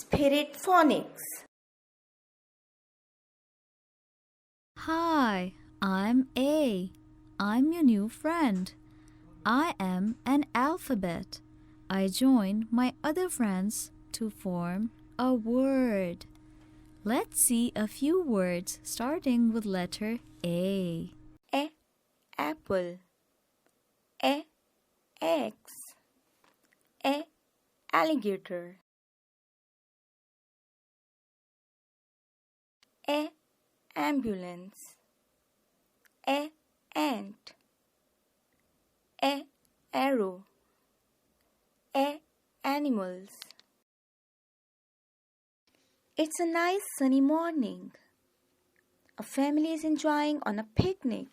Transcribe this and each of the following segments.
Spirit Phonics. Hi, I'm A. I'm your new friend. I am an alphabet. I join my other friends to form a word. Let's see a few words starting with letter A. Apple. Eggs. Alligator. Ambulance. Ant. Arrow. Animals. It's a nice sunny morning. A family is enjoying on a picnic.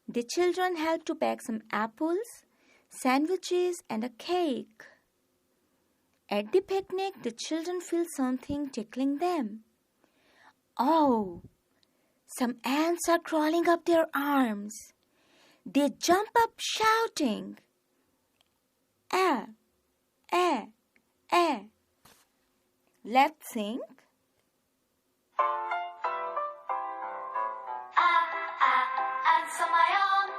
The children help to pack some apples, sandwiches, and a cake. At the picnic, the children feel something tickling them. Oh, some ants are crawling up their arms. They jump up shouting, "Ah, ah, ah." Let's sing. Ants on my arm,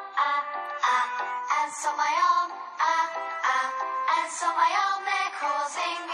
ants on my arm, ants on my arm, they're causing me